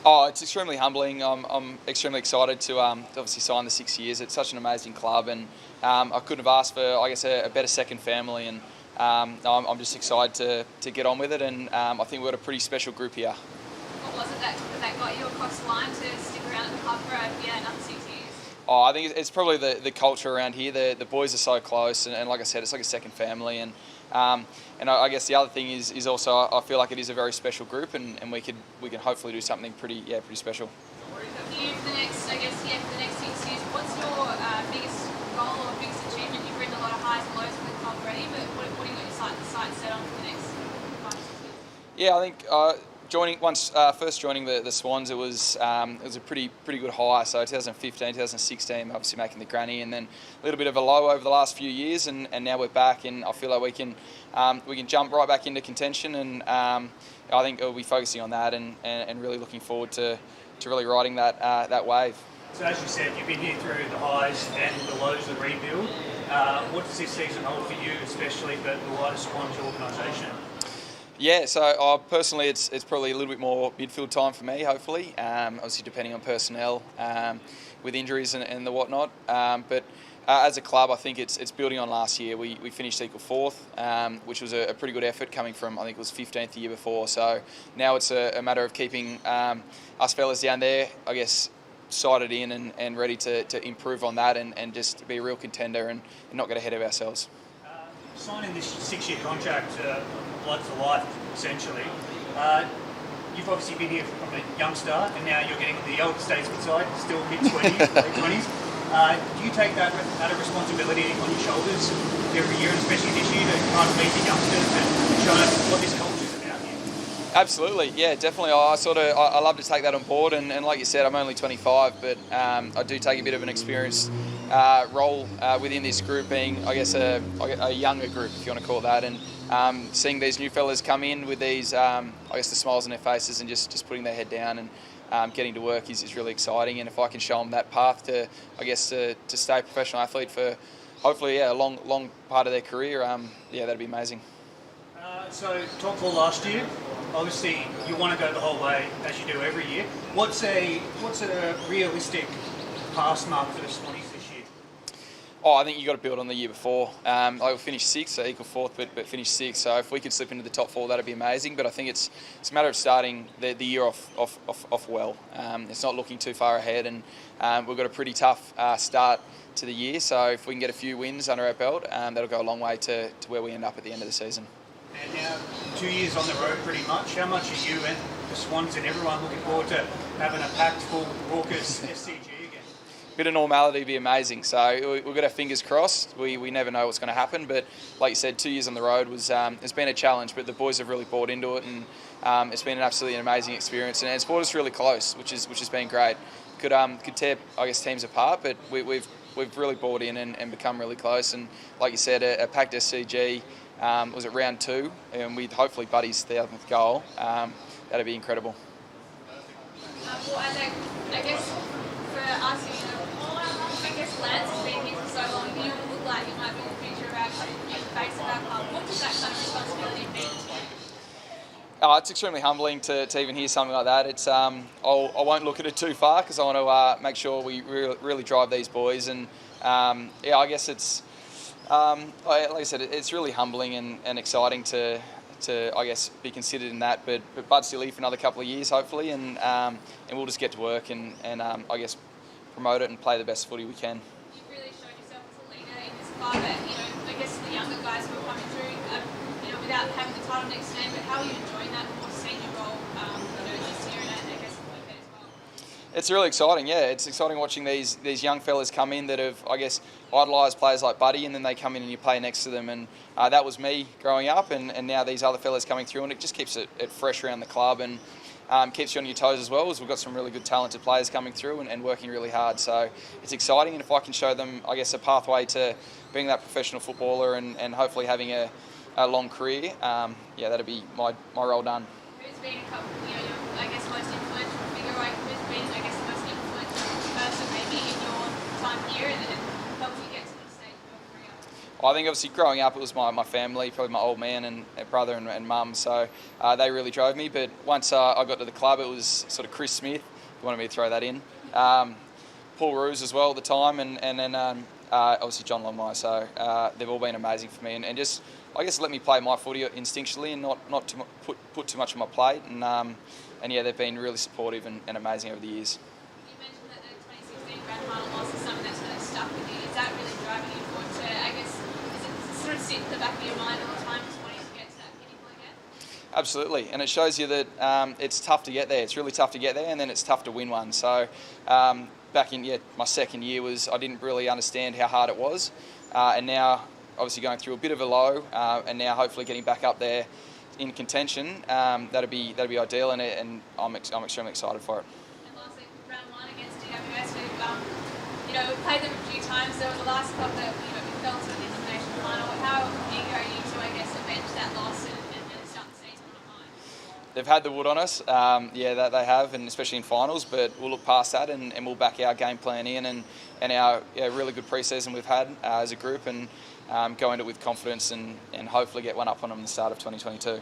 Oh, it's extremely humbling. I'm extremely excited to obviously sign the 6 years. It's such an amazing club, and I couldn't have asked for, I guess, a better second family. And I'm just excited to get on with it. And I think we've got a pretty special group here. What was it that got you across the line to stick around at the club for another 6 years? Oh, I think it's probably the culture around here. The boys are so close, and like I said, it's like a second family. And I guess the other thing is also I feel like it is a very special group, and we can hopefully do something pretty special. For the next 6 years, what's your biggest goal or biggest achievement? You've ridden a lot of highs and lows with the club already, but what have you got your sights set on for the next 5 6 years? Yeah, I think first joining the Swans, it was a pretty good high. So 2015, 2016, obviously making the granny, and then a little bit of a low over the last few years, and now we're back, and I feel like we can jump right back into contention, and I think we'll be focusing on that and really looking forward to really riding that wave. So as you said, you've been here through the highs and the lows of the rebuild. What does this season hold for you, especially for the wider Swans organisation? Yeah, so personally, it's probably a little bit more midfield time for me, hopefully. Obviously, depending on personnel with injuries and the whatnot. But as a club, I think it's building on last year. We finished equal fourth, which was a pretty good effort coming from, I think it was 15th the year before. So now it's a matter of keeping us fellas down there, I guess, sighted in and ready to improve on that and just be a real contender and not get ahead of ourselves. Signing this 6-year contract, blood for life, essentially. You've obviously been here from a youngster, and now you're getting the elder statesman side, still mid-20s, late 20s. Do you take that responsibility on your shoulders every year, and especially this year, to kind of lead the youngsters and show them what this culture is about here? Absolutely, yeah, definitely. I love to take that on board, and like you said, I'm only 25, but I do take a bit of an experienced role within this group, being, I guess, a younger group, if you want to call it that, and seeing these new fellas come in with these, I guess, the smiles on their faces and just putting their head down and getting to work is really exciting. And if I can show them that path to, I guess, to stay a professional athlete for hopefully a long part of their career, that'd be amazing. So top 4 last year. Obviously, you want to go the whole way as you do every year. What's a realistic pass mark for the Swannies this year? Oh, I think you got to build on the year before. I finished 6th, so equal 4th, but finished 6th. So if we could slip into the top 4, that'd be amazing. But I think it's a matter of starting the year off well. It's not looking too far ahead, and we've got a pretty tough start to the year. So if we can get a few wins under our belt, that'll go a long way to where we end up at the end of the season. And now 2 years on the road pretty much. How much are you and the Swans and everyone looking forward to having a packed, full, raucous SCG again? Bit of normality would be amazing. So we've got our fingers crossed. We never know what's going to happen. But like you said, 2 years on the road it's been a challenge, but the boys have really bought into it, and it's been an absolutely amazing experience. And it's brought us really close, which has been great. Could tear, I guess, teams apart, but we've really bought in and become really close. And like you said, a packed SCG. Was it round 2, and with hopefully Buddy's 1,000th goal. That'd be incredible. Well, I guess for us, I guess Lance has been here for so long, you look like you might be the future of our club, the face of our club. What does that kind of responsibility mean to you? It's extremely humbling to even hear something like that. It's I won't look at it too far because I want to make sure we really drive these boys, and I guess it's. Like I said, it's really humbling and exciting to I guess be considered in that. But Bud's still here for another couple of years, hopefully, and we'll just get to work and I guess promote it and play the best footy we can. You've really shown yourself as a leader in this club. I guess the younger guys who are coming through, without having the title next to name. But how are you enjoying that more senior role, this year, and I guess a little bit as well? It's really exciting, yeah. It's exciting watching these young fellas come in that have, I guess, idolised players like Buddy, and then they come in and you play next to them. And that was me growing up, and now these other fellas coming through, and it just keeps it fresh around the club and keeps you on your toes as well, as we've got some really good talented players coming through and working really hard. So it's exciting, and if I can show them, I guess, a pathway to being that professional footballer and hopefully having a long career, that'd be my role done. Who's been I guess, most influential figure, who's been, I guess, the most influential person maybe in your time here and helped you get to the stage of your career? I think obviously growing up it was my family, probably my old man and brother and mum, so they really drove me. But once I got to the club, it was sort of Chris Smith, if you wanted me to throw that in, Paul Roos as well at the time, and then obviously John Longmire. So they've all been amazing for me, and just I guess let me play my footy instinctually and not put too much on my plate. And yeah, they've been really supportive and amazing over the years. You mentioned that the 2016 grand final loss is something that's kind of stuck with you. Is that really driving you forward to, I guess, does it sort of sit at the back of your mind all the time, just wanting to get to that pinnacle again? Absolutely, and it shows you that it's tough to get there. It's really tough to get there, and then it's tough to win one. So back in my second year I didn't really understand how hard it was, and now obviously going through a bit of a low, and now hopefully getting back up there in contention, that'd be ideal, and I'm extremely excited for it. And lastly, round one against GWS, we've played them a few times. There was the last club that we fell to an elimination final. How eager are you to, I guess, avenge that loss and start the season on a high? They've had the wood on us, that they have, and especially in finals. But we'll look past that, and we'll back our game plan in, and our really good pre-season we've had as a group, and go into it with confidence and hopefully get one up on them at the start of 2022.